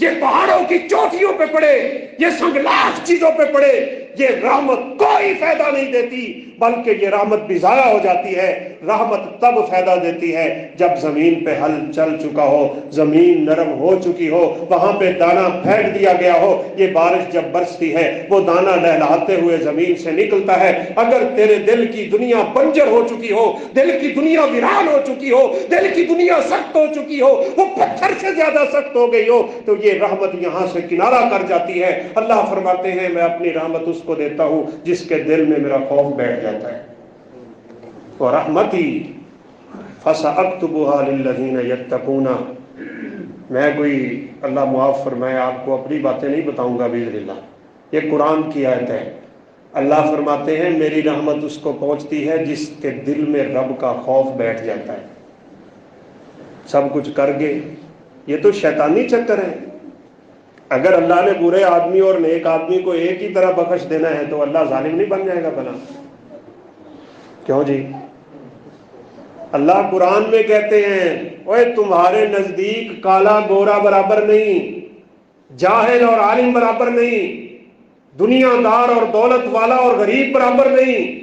[SPEAKER 2] یہ پہاڑوں کی چوٹیوں پہ پڑے، یہ سنگلاخ چیزوں پہ پڑے، یہ رحمت کوئی فائدہ نہیں دیتی، بلکہ یہ رحمت بھی ضائع ہو جاتی ہے۔ رحمت تب فائدہ دیتی ہے جب زمین پہ ہل چل چکا ہو، زمین نرم ہو چکی ہو، وہاں پہ دانہ پھینک دیا گیا ہو۔ یہ بارش جب برستی ہے وہ دانہ لہلاتے ہوئے زمین سے نکلتا ہے۔ اگر تیرے دل کی دنیا بنجر ہو چکی ہو، دل کی دنیا ویران ہو چکی ہو، دل کی دنیا سخت ہو چکی ہو، وہ پتھر سے زیادہ سخت ہو گئی ہو، تو یہ رحمت یہاں سے کنارہ کر جاتی ہے۔ اللہ فرماتے ہیں میں اپنی رحمت اس کو دیتا ہوں جس کے دل میں میرا خوف بیٹھ جاتا ہے۔ وَرَحْمَتِي فَسَأَكْتُبُهَا لِلَّذِينَ يَتَّقُونَ، میں کوئی اللہ معاف فرمائے آپ کو اپنی باتیں نہیں بتاؤں گا بإذن اللہ، یہ قرآن کی آیت ہے۔ اللہ فرماتے ہیں میری رحمت اس کو پہنچتی ہے جس کے دل میں رب کا خوف بیٹھ جاتا ہے۔ سب کچھ کر گئے، یہ تو شیطانی چکر ہے۔ اگر اللہ نے برے آدمی اور نیک آدمی کو ایک ہی طرح بخش دینا ہے تو اللہ ظالم نہیں بن جائے گا بنا؟ کیوں جی؟ اللہ قرآن میں کہتے ہیں اوے تمہارے نزدیک کالا گورا برابر نہیں، جاہل اور عالم برابر نہیں، دنیا دار اور دولت والا اور غریب برابر نہیں،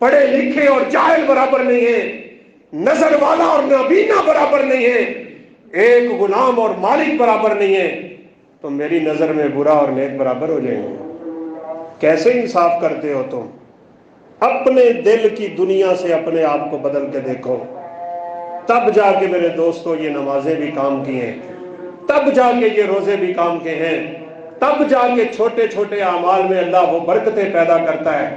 [SPEAKER 2] پڑھے لکھے اور جاہل برابر نہیں ہے، نظر والا اور نابینا برابر نہیں ہے، ایک غلام اور مالک برابر نہیں ہے۔ تو میری نظر میں برا اور نیک برابر ہو جائیں گے؟ کیسے انصاف کرتے ہو تم؟ اپنے دل کی دنیا سے اپنے آپ کو بدل کے دیکھو، تب جا کے میرے دوستو یہ نمازیں بھی کام کی ہیں، تب جا کے یہ روزے بھی کام کے ہیں، تب جا کے چھوٹے چھوٹے اعمال میں اللہ وہ برکتیں پیدا کرتا ہے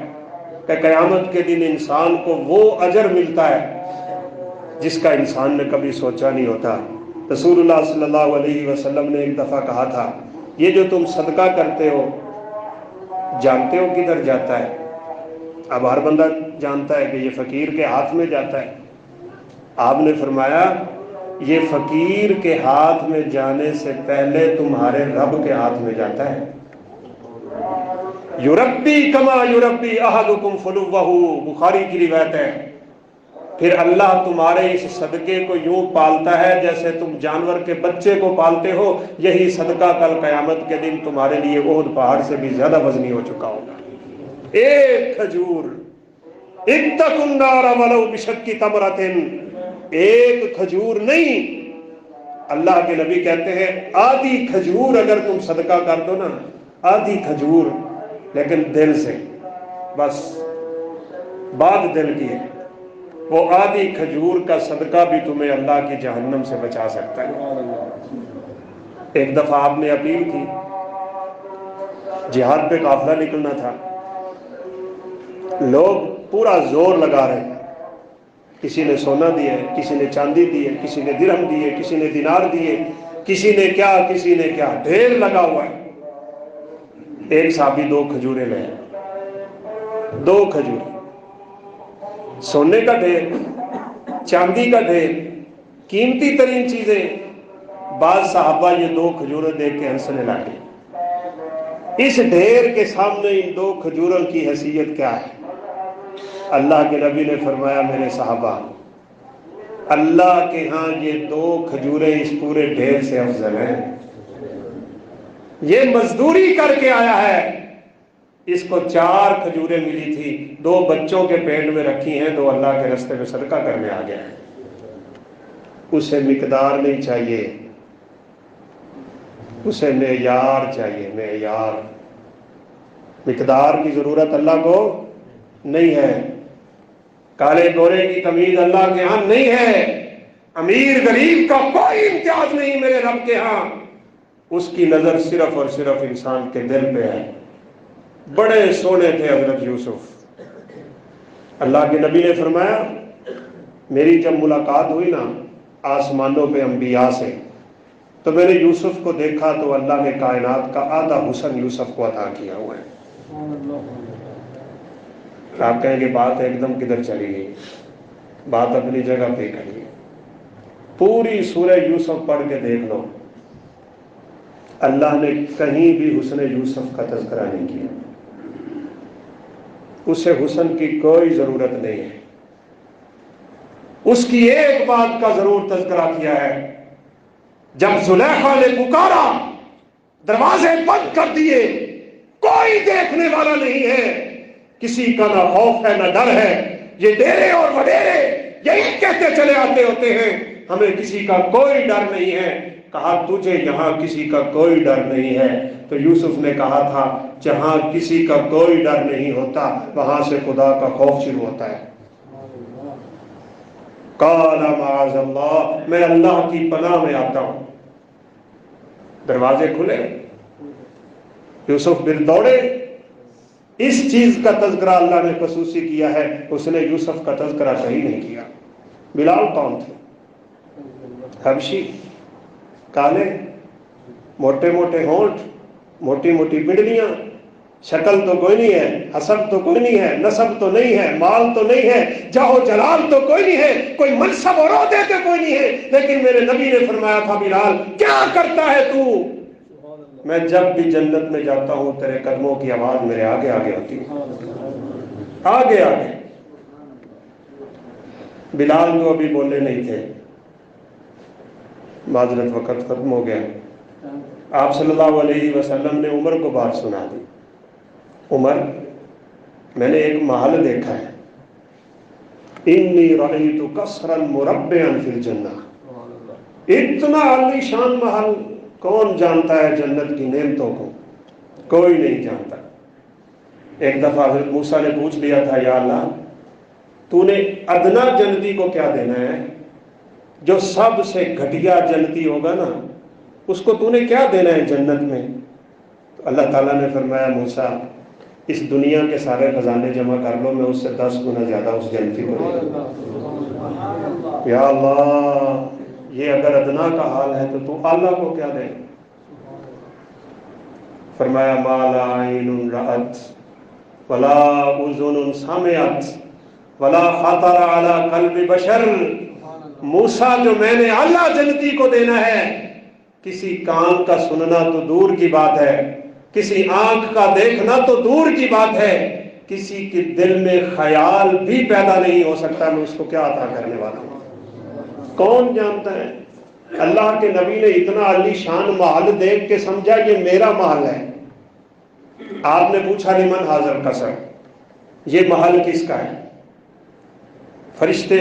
[SPEAKER 2] کہ قیامت کے دن انسان کو وہ اجر ملتا ہے جس کا انسان نے کبھی سوچا نہیں ہوتا۔ رسول اللہ صلی اللہ علیہ وسلم نے ایک دفعہ کہا تھا یہ جو تم صدقہ کرتے ہو جانتے ہو کدھر جاتا ہے؟ اب ہر بندہ جانتا ہے کہ یہ فقیر کے ہاتھ میں جاتا ہے۔ آپ نے فرمایا یہ فقیر کے ہاتھ میں جانے سے پہلے تمہارے رب کے ہاتھ میں جاتا ہے۔ یربی کما یربی احدکم فلوہ، بخاری کی روایت ہے۔ پھر اللہ تمہارے اس صدقے کو یوں پالتا ہے جیسے تم جانور کے بچے کو پالتے ہو، یہی صدقہ کل قیامت کے دن تمہارے لیے احد پہاڑ سے بھی زیادہ وزنی ہو چکا ہوگا۔ ایک کھجور، اتقوا النار ولو بشق تمرۃ، ایک کھجور نہیں، اللہ کے نبی کہتے ہیں آدھی کھجور اگر تم صدقہ کر دو نا، آدھی کھجور لیکن دل سے، بس بات دل کی ہے، وہ آدھی کھجور کا صدقہ بھی تمہیں اللہ کی جہنم سے بچا سکتا ہے۔ ایک دفعہ آپ نے اپیل کی، جہاد پہ قافلہ نکلنا تھا، لوگ پورا زور لگا رہے ہیں، کسی نے سونا دیا ہے، کسی نے چاندی دی ہے، کسی نے درہم دیے، کسی نے دینار دیے، کسی نے کیا کسی نے کیا، ڈھیر لگا ہوا ہے۔ ایک صحابی 2 کھجوریں لے آئے، 2 کھجوریں، سونے کا ڈھیر، چاندی کا ڈھیر، قیمتی ترین چیزیں۔ بعض صحابہ یہ 2 کھجوریں دیکھ کے ہنسنے لگے۔ اس ڈھیر کے سامنے ان 2 کھجوروں کی حیثیت کیا ہے؟ اللہ کے نبی نے فرمایا میرے صحابہ، اللہ کے ہاں یہ 2 کھجوریں اس پورے ڈھیر سے افضل ہیں۔ یہ مزدوری کر کے آیا ہے، اس کو 4 کھجوریں ملی تھی، 2 بچوں کے پیٹ میں رکھی ہیں، 2 اللہ کے راستے میں صدقہ کرنے آ گیا ہے۔ اسے مقدار نہیں چاہیے، اسے معیار چاہیے، معیار۔ مقدار کی ضرورت اللہ کو نہیں ہے، کالے گورے کی تمیز اللہ کے ہاں نہیں ہے، امیر غریب کا کوئی امتیاز نہیں میرے رب کے ہاں۔ اس کی نظر صرف اور صرف انسان کے دل پہ ہے۔ بڑے سونے تھے حضرت یوسف۔ اللہ کے نبی نے فرمایا میری جب ملاقات ہوئی نا آسمانوں پہ انبیاء سے، تو میں نے یوسف کو دیکھا تو اللہ نے کائنات کا آدھا حسن یوسف کو عطا کیا ہوا ہے۔ آپ کہیں گے بات ایک دم کدھر چلی گئی؟ بات اپنی جگہ پہ کھڑی ہے۔ پوری سورہ یوسف پڑھ کے دیکھ لو، اللہ نے کہیں بھی حسن یوسف کا تذکرہ نہیں کیا، اسے حسن کی کوئی ضرورت نہیں ہے۔ اس کی ایک بات کا ضرور تذکرہ کیا ہے، جب زلیخا نے پکارا دروازے بند کر دیے، کوئی دیکھنے والا نہیں ہے، کسی کا نہ خوف ہے نہ ڈر ہے، یہ ڈیرے اور وڈیرے یہی کہتے چلے آتے ہوتے ہیں ہمیں کسی کا کوئی ڈر نہیں ہے۔ کہا تجھے یہاں کسی کا کوئی ڈر نہیں ہے، تو یوسف نے کہا تھا جہاں کسی کا کوئی ڈر نہیں ہوتا وہاں سے خدا کا خوف شروع ہوتا ہے۔ قال معاذ اللہ، میں اللہ کی پناہ میں آتا ہوں۔ دروازے کھلے، یوسف بن دوڑے۔ اس چیز کا تذکرہ اللہ نے خصوصی کیا ہے، اس نے یوسف کا تذکرہ کہیں نہیں کیا۔ بلال کون تھے؟ حبشی، کالے، موٹے موٹے ہونٹ، موٹی موٹی پنڈلیاں، شکل تو کوئی نہیں ہے، حسب تو کوئی نہیں ہے، نسب تو نہیں ہے، مال تو نہیں ہے، جاہ و جلال تو کوئی نہیں ہے، کوئی منصب اور عہدے تو کوئی نہیں ہے، لیکن میرے نبی نے فرمایا تھا بلال کیا کرتا ہے تو؟ میں جب بھی جنت میں جاتا ہوں تیرے قدموں کی آواز میرے آگے آگے ہوتی ہے، آگے آگے۔ بلال تو ابھی بولے نہیں تھے، معذرت وقت ختم ہو گیا۔ آپ صلی اللہ علیہ وسلم نے عمر کو بات سنا دی۔ عمر، میں نے ایک محل دیکھا ہے، انی رأیت قصرا مربعا فی الجنہ، اتنا عالی شان محل کون جانتا ہے جنت کی نعمتوں کو؟ کوئی نہیں جانتا۔ ایک دفعہ حضرت موسیٰ نے پوچھ لیا تھا یا اللہ تو نے ادنا جنتی کو کیا دینا ہے؟ جو سب سے گھٹیا جنتی ہوگا نا اس کو تو نے کیا دینا ہے جنت میں؟ تو اللہ تعالیٰ نے فرمایا موسیٰ اس دنیا کے سارے خزانے جمع کر لو، میں اس سے 10 گنا زیادہ اس جنتی کو دے دوں گا۔ یا اللہ، یہ اگر ادنا کا حال ہے تو اللہ کو کیا دے؟ فرمایا ما لا عین رأت ولا اذن سمعت ولا خطر علی قلب بشر۔ موسیٰ جو میں نے اللہ جنتی کو دینا ہے، کسی کان کا سننا تو دور کی بات ہے، کسی آنکھ کا دیکھنا تو دور کی بات ہے، کسی کے دل میں خیال بھی پیدا نہیں ہو سکتا میں اس کو کیا عطا کرنے والا ہوں۔ کون جانتا ہے؟ اللہ کے نبی نے اتنا عالی شان محل دیکھ کے سمجھا یہ میرا محل ہے۔ آپ نے پوچھا لمن حاضر قصر، یہ محل کس کا ہے؟ فرشتے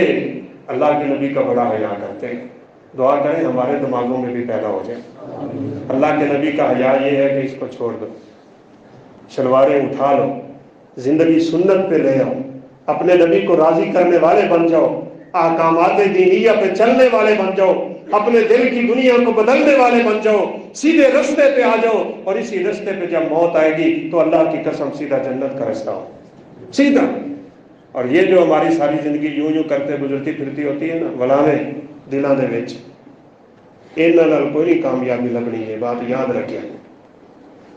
[SPEAKER 2] اللہ کے نبی کا بڑا حیا کرتے ہیں، دعا کریں ہمارے دماغوں میں بھی پیدا ہو جائے۔ اللہ کے نبی کا حیا یہ ہے کہ اس کو چھوڑ دو، شلواریں اٹھا لو، زندگی سنت پہ لے آؤ، اپنے نبی کو راضی کرنے والے بن جاؤ، احکامات دینیہ پہ چلنے والے بن جاؤ، اپنے دل کی دنیا کو بدلنے والے بن جاؤ، سیدھے رستے پہ آ جاؤ، اور اسی رستے پہ جب موت آئے گی تو اللہ کی قسم سیدھا جنت کا رستہ ہو، سیدھا۔ اور یہ جو ہماری ساری زندگی یوں یوں کرتے گزرتی پھرتی ہوتی ہے نا ولانے دلوں دے وچ، انہاں نال کوئی نہیں کامیابی لبنی، یہ بات یاد رکھیں۔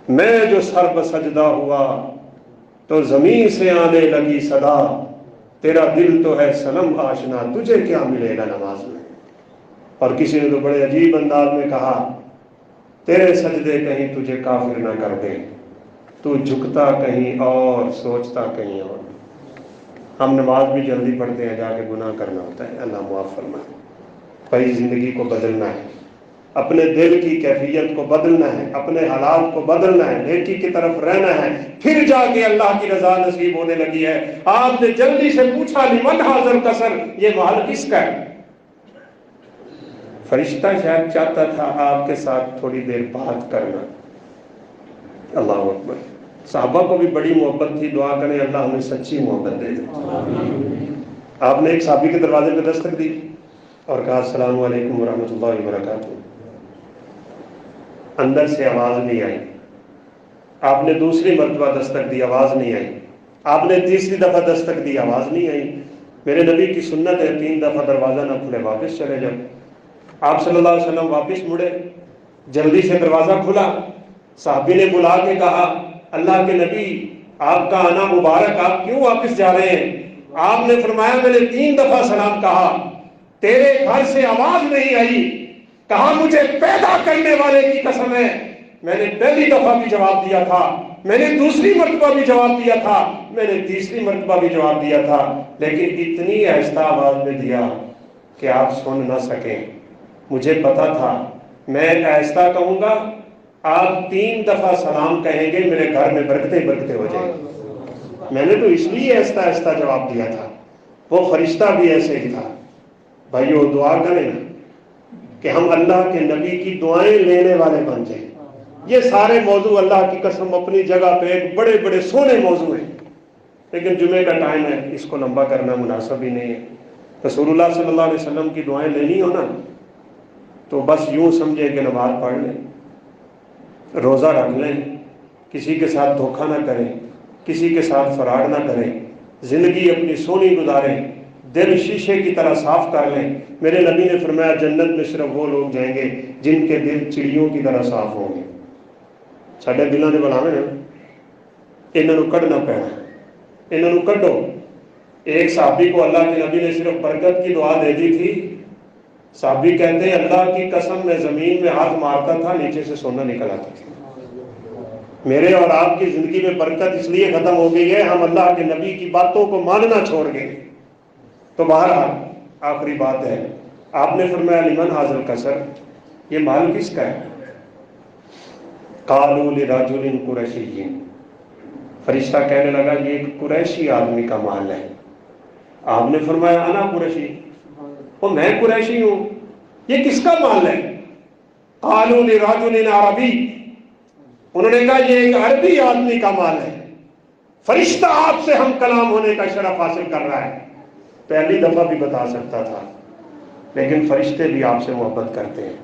[SPEAKER 2] میں جو سر بسجدہ ہوا تو زمین سے آنے لگی صدا، تیرا دل تو ہے صنم آشنا، تجھے کیا ملے گا نماز میں۔ اور کسی نے تو بڑے عجیب انداز میں کہا تیرے سجدے کہیں تجھے کافر نہ کر دے، تو جھکتا کہیں اور سوچتا کہیں اور۔ ہم نماز بھی جلدی پڑھتے ہیں، جا کے گناہ کرنا ہوتا ہے، اللہ معاف فرمائے۔ پہلی زندگی کو بدلنا ہے، اپنے دل کی کیفیت کو بدلنا ہے، اپنے حالات کو بدلنا ہے، نیکی کی طرف رہنا ہے، پھر جا کے اللہ کی رضا نصیب ہونے لگی ہے۔ آپ نے جلدی سے پوچھا لمن حاضر قصر، یہ محل کس کا ہے؟ فرشتہ شاید چاہتا تھا آپ کے ساتھ تھوڑی دیر بات کرنا۔ اللہ اکبر۔ صحابہ کو بھی بڑی محبت تھی، دعا کریں اللہ ہمیں سچی محبت دے دے۔ آپ نے ایک صحابی کے دروازے پہ دستک دی اور کہا السلام علیکم ورحمۃ اللہ وبرکاتہ۔ اندر سے آواز نہیں آئی۔ آپ نے دوسری مرتبہ دستک دی، آواز نہیں آئی۔ آپ نے تیسری دفعہ دستک دی، آواز نہیں آئی۔ میرے نبی کی سنت ہے 3 دفعہ دروازہ نہ کھلے واپس چلے جاؤ۔ آپ صلی اللہ علیہ وسلم واپس مڑے، جلدی سے دروازہ کھلا، صحابی نے بلا کے کہا اللہ کے نبی آپ کا آنا مبارک، آپ کیوں واپس جا رہے ہیں؟ آپ نے فرمایا میں نے 3 دفعہ سلام کہا، تیرے گھر سے آواز نہیں آئی، کہا مجھے پیدا کرنے والے کی قسم ہے، میں نے پہلی دفعہ بھی جواب دیا تھا، میں نے دوسری مرتبہ بھی جواب دیا تھا، میں نے تیسری مرتبہ بھی جواب دیا تھا، لیکن اتنی آہستہ آواز میں دیا کہ آپ سن نہ سکیں۔ مجھے پتا تھا میں آہستہ کہوں گا آپ 3 دفعہ سلام کہیں گے میرے گھر میں برکتیں برکتیں ہو جائیں گی۔ میں نے تو اس لیے آہستہ آہستہ جواب دیا تھا، وہ فرشتہ بھی ایسے ہی تھا۔ بھائیو دعا کریں نا کہ ہم اللہ کے نبی کی دعائیں لینے والے بن جائیں۔ یہ سارے موضوع اللہ کی قسم اپنی جگہ پہ ایک بڑے بڑے سونے موضوع ہیں، لیکن جمعے کا ٹائم ہے، اس کو لمبا کرنا مناسب ہی نہیں ہے۔ رسول اللہ صلی اللہ علیہ وسلم کی دعائیں لینی ہو نا تو بس یوں سمجھے کہ نماز پڑھ لیں، روزہ رکھ لیں، کسی کے ساتھ دھوکہ نہ کریں، کسی کے ساتھ فراڈ نہ کریں، زندگی اپنی سونی گزاریں، دل شیشے کی طرح صاف کر لیں۔ میرے نبی نے فرمایا جنت میں صرف وہ لوگ جائیں گے جن کے دل چڑیوں کی طرح صاف ہوں گے۔ ساڈے دلوں نے بلاوے نا، انہوں نے کڈنا پینا، انہوں نے کڈو۔ ایک صحابی کو اللہ کے نبی نے صرف برکت کی دعا دے دی تھی، صحابی کہتے ہیں اللہ کی قسم میں زمین میں ہاتھ مارتا تھا، نیچے سے سونا نکل آتا تھا۔ میرے اور آپ کی زندگی میں برکت اس لیے ختم ہو گئی ہے ہم اللہ کے نبی کی باتوں کو ماننا چھوڑ گئے۔ تو بہرحال آخری بات ہے، آپ نے فرمایا لمن حاضر قصر، یہ مال کس کا ہے؟ قالوا لرجل قریشی، فرشتہ کہنے لگا یہ ایک قریشی آدمی کا مال ہے۔ آپ نے فرمایا انا قریشی، وہ میں قریشی ہوں، یہ کس کا مال ہے؟ قالوا لرجل عربی، انہوں نے کہا یہ ایک عربی آدمی کا مال ہے۔ فرشتہ آپ سے ہم کلام ہونے کا شرف حاصل کر رہا ہے۔ پہلی دفعہ بھی بتا سکتا تھا، لیکن فرشتے بھی آپ سے محبت کرتے ہیں۔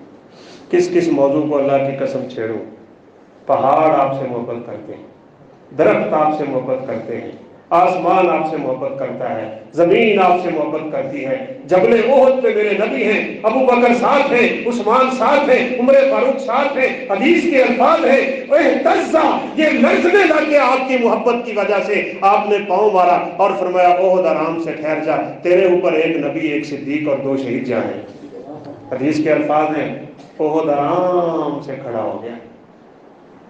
[SPEAKER 2] کس کس موضوع کو اللہ کی قسم چھیڑوں؟ پہاڑ آپ سے محبت کرتے ہیں، درخت آپ سے محبت کرتے ہیں، آسمان آپ سے محبت کرتا ہے، زمین آپ سے محبت کرتی ہے۔ جبل احد پہ میرے نبی ہیں، ابو بکر ساتھ ہیں، عثمان ساتھ ہیں، عمر فاروق ساتھ ہیں، حدیث کے الفاظ ہیں اہتزا، یہ لرزنے لگے آپ کی محبت کی وجہ سے۔ آپ نے پاؤں مارا اور فرمایا احد آرام سے ٹھہر جا، تیرے اوپر ایک نبی، ایک صدیق اور 2 شہید جائیں۔ حدیث کے الفاظ ہیں احد آرام سے کھڑا ہو گیا۔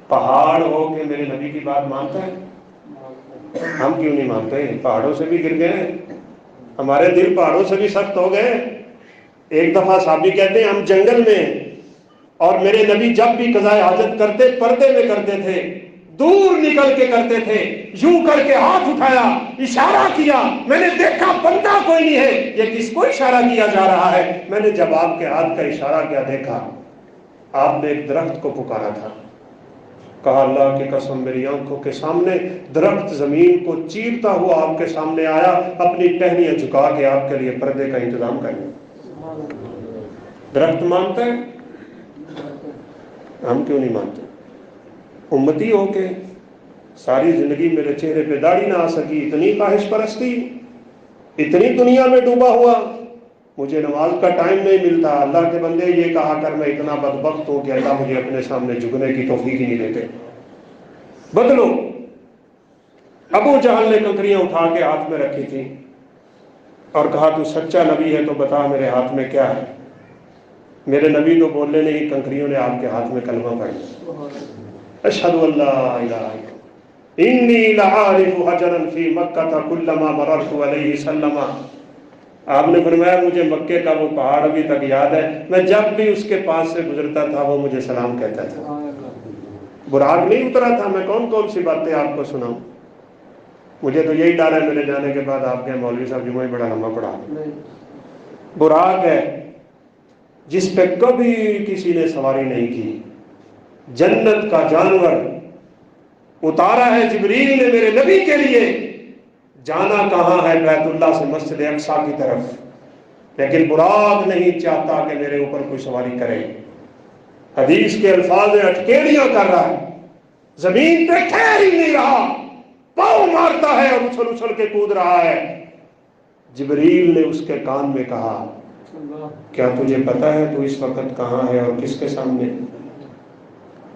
[SPEAKER 2] پہاڑ ہو کے میرے نبی کی بات مانتا ہے؟ ہم کیوں نہیں مانتے؟ پہاڑوں سے بھی گر گئے، ہمارے دل پہاڑوں سے بھی سخت ہو گئے۔ ایک دفعہ صحابی کہتے ہیں ہم جنگل میں، اور میرے نبی جب بھی قضاء حاجت کرتے پردے میں کرتے تھے، دور نکل کے کرتے تھے، یوں کر کے ہاتھ اٹھایا، اشارہ کیا، میں نے دیکھا بندہ کوئی نہیں ہے، یہ کس کو اشارہ کیا جا رہا ہے؟ میں نے جب آپ کے ہاتھ کا اشارہ کیا دیکھا آپ نے ایک درخت کو پکارا تھا، کہا اللہ کی قسم میری آنکھوں کے سامنے درخت زمین کو چیرتا ہوا آپ کے سامنے آیا، اپنی ٹہنیاں جھکا کے آپ کے لیے پردے کا انتظام کریں۔ درخت مانتا ہے؟ ہم کیوں نہیں مانتے؟ امتی ہو کے ساری زندگی میرے چہرے پہ داڑھی نہ آ سکی، اتنی خواہش پرستی، اتنی دنیا میں ڈوبا ہوا، مجھے نماز کا ٹائم نہیں ملتا۔ اللہ کے بندے یہ کہا کر میں اتنا بدبخت ہوں کہ اللہ مجھے اپنے سامنے جھکنے کی توفیق ہی نہیں دیتے۔ بدلو۔ ابو جہل نے کنکریاں اٹھا کے ہاتھ میں رکھی تھی اور کہا تو سچا نبی ہے تو بتا میرے ہاتھ میں کیا ہے؟ میرے نبی تو بولنے نہیں، کنکریوں نے آپ کے ہاتھ میں کلمہ پڑھی، اشہد ان لا الہ الا اللہ انی لعارف حجرا فی مکہ کلما مررت علیہ سلم۔ آپ نے فرمایا مجھے مکے کا وہ پہاڑ ابھی تک یاد ہے، میں جب بھی اس کے پاس سے گزرتا تھا وہ مجھے سلام کہتا تھا۔ براق نہیں اترا تھا، میں کون کون سی باتیں آپ کو سناؤں؟ مجھے تو یہی ڈر ہے میرے جانے کے بعد آپ کے مولوی صاحب جمعہ بڑا لمبا پڑھا۔ براق ہے جس پہ کبھی کسی نے سواری نہیں کی، جنت کا جانور اتارا ہے جبریل نے میرے نبی کے لیے، جانا کہاں ہے؟ بیت اللہ سے مسجد اقصی کی طرف، لیکن براق نہیں چاہتا کہ میرے اوپر کوئی سواری کرے۔ حدیث کے الفاظ اٹکیڑیاں کر رہا ہے، زمین پہ ٹھہر ہی نہیں رہا، پاؤں مارتا ہے اور اچھل اچھل کے کود رہا ہے۔ جبریل نے اس کے کان میں کہا کیا تجھے پتا ہے تو اس وقت کہاں ہے اور کس کے سامنے؟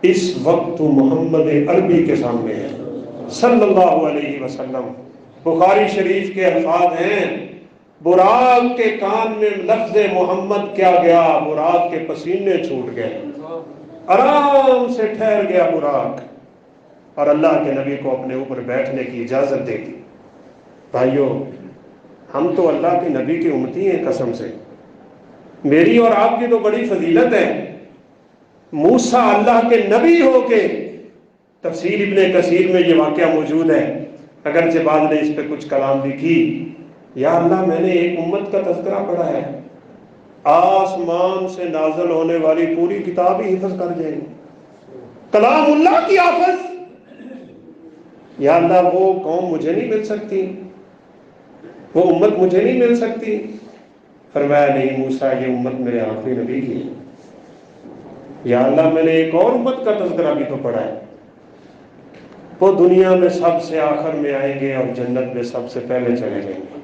[SPEAKER 2] اس وقت تو محمد عربی کے سامنے ہے صلی اللہ علیہ وسلم۔ بخاری شریف کے الفاظ ہیں براق کے کان میں لفظ محمد کیا گیا، براق کے پسینے چھوٹ گئے، آرام سے ٹھہر گیا براق، اور اللہ کے نبی کو اپنے اوپر بیٹھنے کی اجازت دے دی۔ بھائیو ہم تو اللہ کے نبی کی امتی ہیں، قسم سے میری اور آپ کی تو بڑی فضیلت ہے، موسیٰ اللہ کے نبی ہو کے، تفسیر ابن کثیر میں یہ واقعہ موجود ہے، اگرچہ بعض نے اس پہ کچھ کلام بھی کی، یا اللہ میں نے ایک امت کا تذکرہ پڑھا ہے، آسمان سے نازل ہونے والی پوری کتاب ہی حفظ کر جائیں گے، کلام اللہ کی حافظ، یا اللہ وہ قوم مجھے نہیں مل سکتی، وہ امت مجھے نہیں مل سکتی؟ فرمایا نہیں موسیٰ، یہ امت میرے آخری نبی کی ہے۔ یا اللہ میں نے ایک اور امت کا تذکرہ بھی تو پڑھا ہے، وہ دنیا میں سب سے آخر میں آئیں گے اور جنت میں سب سے پہلے چلے جائیں گے،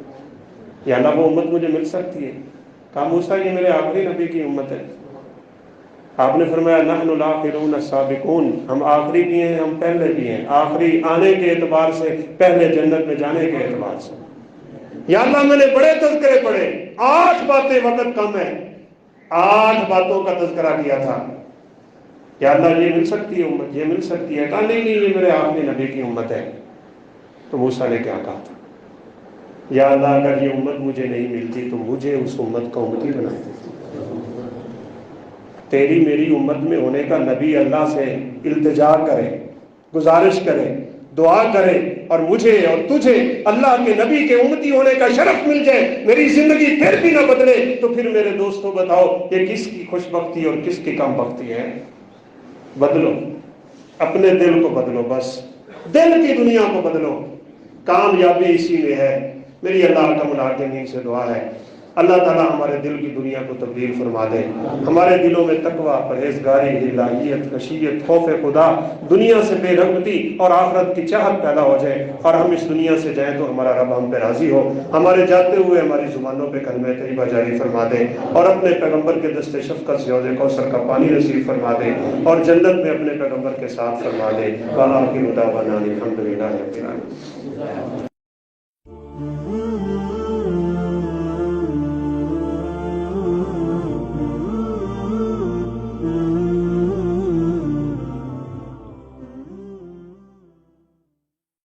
[SPEAKER 2] یا اللہ وہ امت مجھے مل سکتی ہے؟ کہا موسیٰ یہ میرے آخری نبی کی امت ہے۔ آپ نے فرمایا نحن الاخرون السابقون، ہم آخری بھی ہیں، ہم پہلے بھی ہیں، آخری آنے کے اعتبار سے، پہلے جنت میں جانے کے اعتبار سے۔ یا اللہ میں نے بڑے تذکرے پڑھے، 8 باتیں، وقت کم ہے، 8 باتوں کا تذکرہ کیا تھا، یا اللہ یہ مل سکتی ہے امت، یہ مل سکتی ہے؟ کہا نہیں نہیں، یہ میرے آخری نبی کی امت ہے۔ تو موسیٰ نے کیا کہا تھا؟ یا اللہ اگر یہ امت مجھے نہیں ملتی تو مجھے اس امت کا امتی بنا دے، تیری میری امت میں ہونے کا نبی اللہ سے التجا کرے، گزارش کرے، دعا کرے، اور مجھے اور تجھے اللہ کے نبی کے امتی ہونے کا شرف مل جائے، میری زندگی پھر بھی نہ بدلے، تو پھر میرے دوستوں بتاؤ یہ کس کی خوش بختی اور کس کی کم بختی ہے؟ بدلو، اپنے دل کو بدلو، بس دل کی دنیا کو بدلو، کامیابی اسی میں ہے۔ میری اللہ کا ملاقین سے دعا ہے اللہ تعالیٰ ہمارے دل کی دنیا کو تبدیل فرما دے، ہمارے دلوں میں تقویٰ، پرہیزگاری، الہیت، خشیت، خوف خدا، دنیا سے بے رغبتی اور آخرت کی چاہت پیدا ہو جائے، اور ہم اس دنیا سے جائیں تو ہمارا رب ہم پہ راضی ہو، ہمارے جاتے ہوئے ہماری زبانوں پہ کلمہ طیبہ جاری فرما دے، اور اپنے پیغمبر کے دست شفقت سے حوض کوثر کا پانی نصیب فرما دے، اور جنت میں اپنے پیغمبر کے ساتھ فرما دے۔ وآخر دعوانا الحمدللہ رب العالمین۔